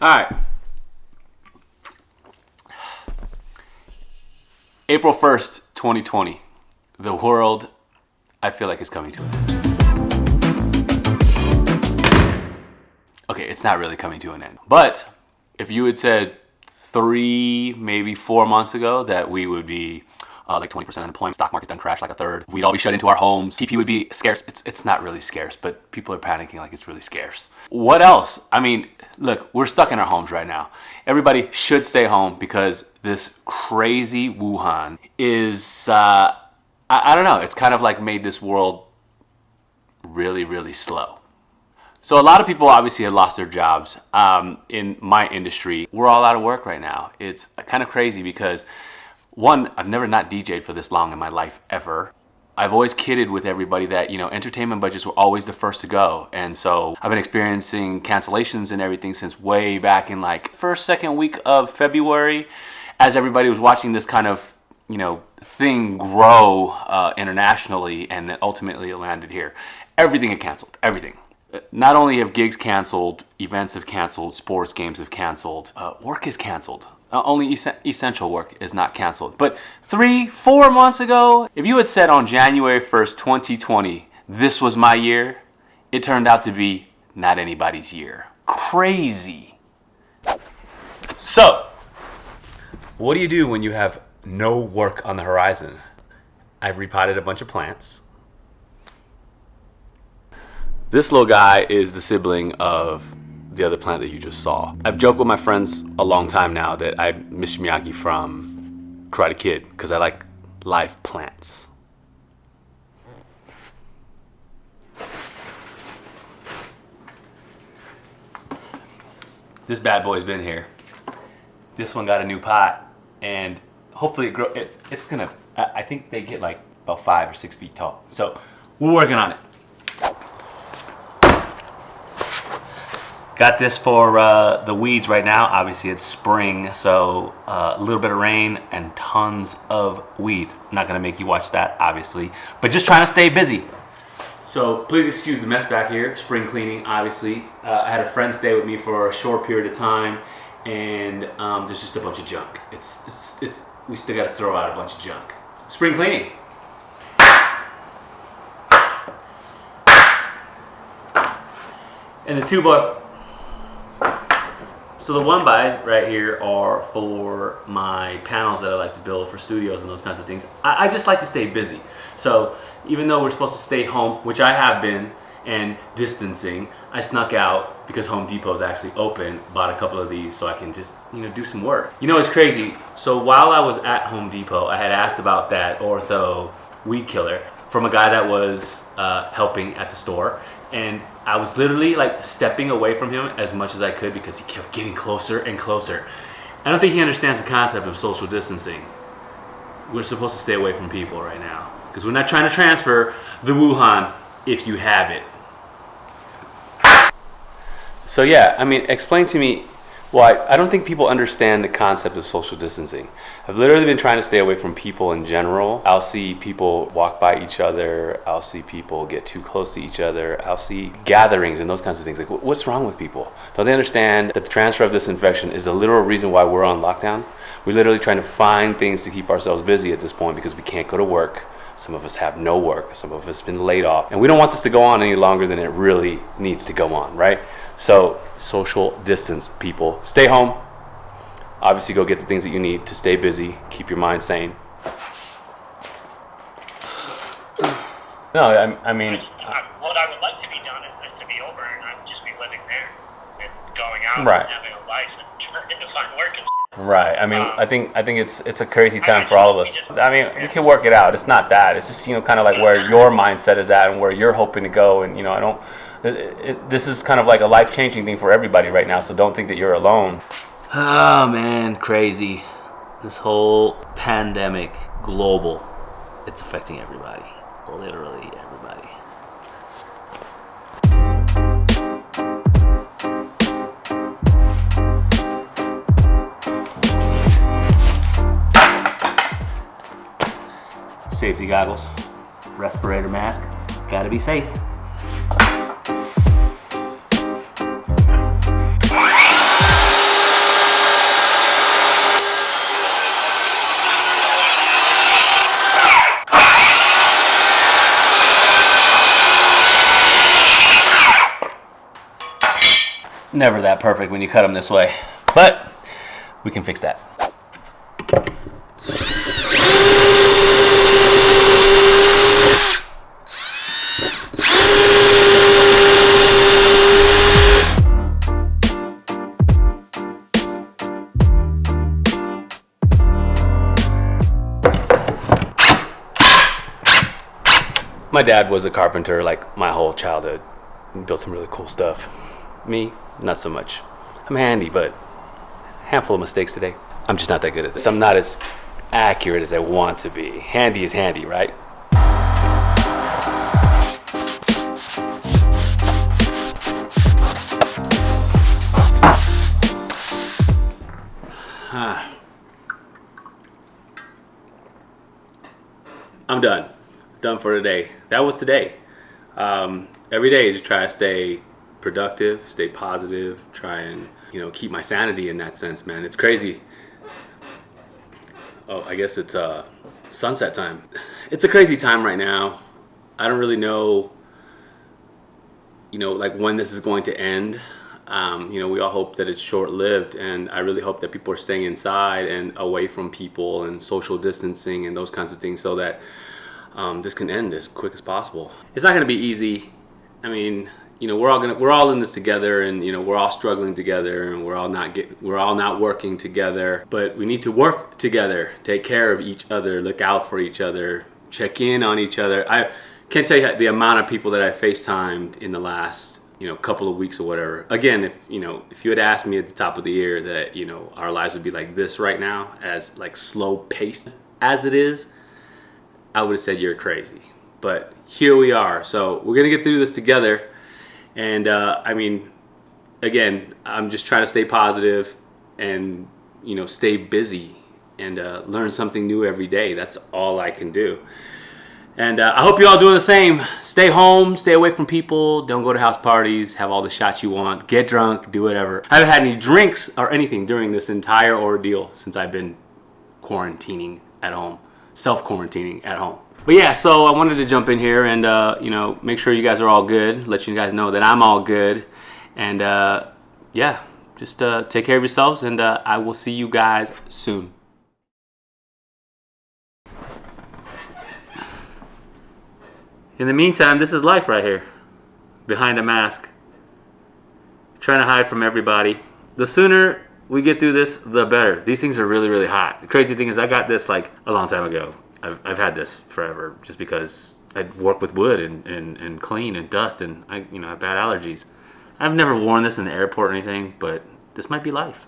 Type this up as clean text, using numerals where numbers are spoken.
All right. April 1st, 2020. The world, I feel like, is coming to an end. Okay, it's not really coming to an end. But if you had said 3, maybe 4 months ago that we would be like 20% unemployment, stock market's done crash like a third, we'd all be shut into our homes, TP would be scarce. It's not really scarce, but people are panicking like it's really scarce. What else? I mean, look, we're stuck in our homes right now. Everybody should stay home because this crazy Wuhan is, I don't know, it's kind of like made this world really, really slow. So a lot of people obviously have lost their jobs. In my industry, we're all out of work right now. It's kind of crazy because, one, I've never not DJ'd for this long in my life ever. I've always kidded with everybody that, entertainment budgets were always the first to go. And so I've been experiencing cancellations and everything since way back in like first, second week of February, as everybody was watching this kind of, thing grow internationally, and then ultimately it landed here. Everything had canceled, everything. Not only have gigs canceled, events have canceled, sports games have canceled, work is canceled. Only essential work is not canceled. But 3-4 months ago, if you had said on January 1st, 2020, this was my year, it turned out to be not anybody's year. Crazy. So, what do you do when you have no work on the horizon? I've repotted a bunch of plants. This little guy is the sibling of the other plant that you just saw. I've joked with my friends a long time now that I miss Miyagi from Karate Kid because I like live plants. This bad boy's been here. This one got a new pot, and hopefully it grows. It's gonna, I think they get like about 5 or 6 feet tall. So we're working on it. Got this for the weeds right now. Obviously it's spring, so a little bit of rain and tons of weeds. I'm not gonna make you watch that, obviously, but just trying to stay busy. So please excuse the mess back here. Spring cleaning, obviously. I had a friend stay with me for a short period of time, and there's just a bunch of junk. We still gotta throw out a bunch of junk. Spring cleaning. And the 2x. So the 1x right here are for my panels that I like to build for studios and those kinds of things. I just like to stay busy. So even though we're supposed to stay home, which I have been, and distancing, I snuck out because Home Depot's actually open, bought a couple of these so I can just, do some work. It's crazy. So while I was at Home Depot, I had asked about that ortho weed killer from a guy that was helping at the store. And I was literally like stepping away from him as much as I could because he kept getting closer and closer. I don't think he understands the concept of social distancing. We're supposed to stay away from people right now because we're not trying to transfer the Wuhan if you have it. So yeah, explain to me why. I don't think people understand the concept of social distancing. I've literally been trying to stay away from people in general. I'll see people walk by each other. I'll see people get too close to each other. I'll see gatherings and those kinds of things. Like, what's wrong with people? Don't they understand that the transfer of this infection is the literal reason why we're on lockdown? We're literally trying to find things to keep ourselves busy at this point because we can't go to work. Some of us have no work. Some of us have been laid off. And we don't want this to go on any longer than it really needs to go on, right? So social distance, people. Stay home. Obviously go get the things that you need to stay busy. Keep your mind sane. No, I mean... What I would like to be done is to be over and not just be living there and going out right. and having a life and trying to find work and right. I think it's a crazy time for all of us. We can work it out. It's not that. It's just kind of like where your mindset is at and where you're hoping to go. And this is kind of like a life-changing thing for everybody right now. So don't think that you're alone. Oh man, crazy. This whole pandemic, global, it's affecting everybody. Literally everybody. Safety goggles, respirator mask, gotta be safe. never that perfect when you cut them this way, but we can fix that. My dad was a carpenter like my whole childhood. He built some really cool stuff. Me, not so much. I'm handy, but a handful of mistakes today. I'm just not that good at this. I'm not as accurate as I want to be. Handy is handy, right? I'm done. Done for today. That was today. Every day, just try to stay productive, stay positive, try and keep my sanity in that sense, man. It's crazy. Oh, I guess it's sunset time. It's a crazy time right now. I don't really know, like when this is going to end. We all hope that it's short-lived, and I really hope that people are staying inside and away from people and social distancing and those kinds of things, so that this can end as quick as possible. It's not going to be easy. I mean, we're all in this together, and we're all struggling together, and we're all not working together. But we need to work together, take care of each other, look out for each other, check in on each other. I can't tell you the amount of people that I FaceTimed in the last couple of weeks or whatever. Again, if you had asked me at the top of the year that our lives would be like this right now, as like slow paced as it is, I would have said you're crazy. But here we are. So we're gonna get through this together. And again, I'm just trying to stay positive and stay busy and learn something new every day. That's all I can do. And I hope you're all doing the same. Stay home, stay away from people, don't go to house parties, have all the shots you want, get drunk, do whatever. I haven't had any drinks or anything during this entire ordeal since I've been quarantining at home, self-quarantining at home. But yeah, so I wanted to jump in here and make sure you guys are all good, let you guys know that I'm all good. And yeah, just take care of yourselves, and I will see you guys soon. In the meantime, this is life right here, behind a mask, trying to hide from everybody. The sooner we get through this, the better. These things are really, really hot. The crazy thing is I got this like a long time ago. I've had this forever just because I work with wood and clean and dust, and I have bad allergies. I've never worn this in the airport or anything, but this might be life.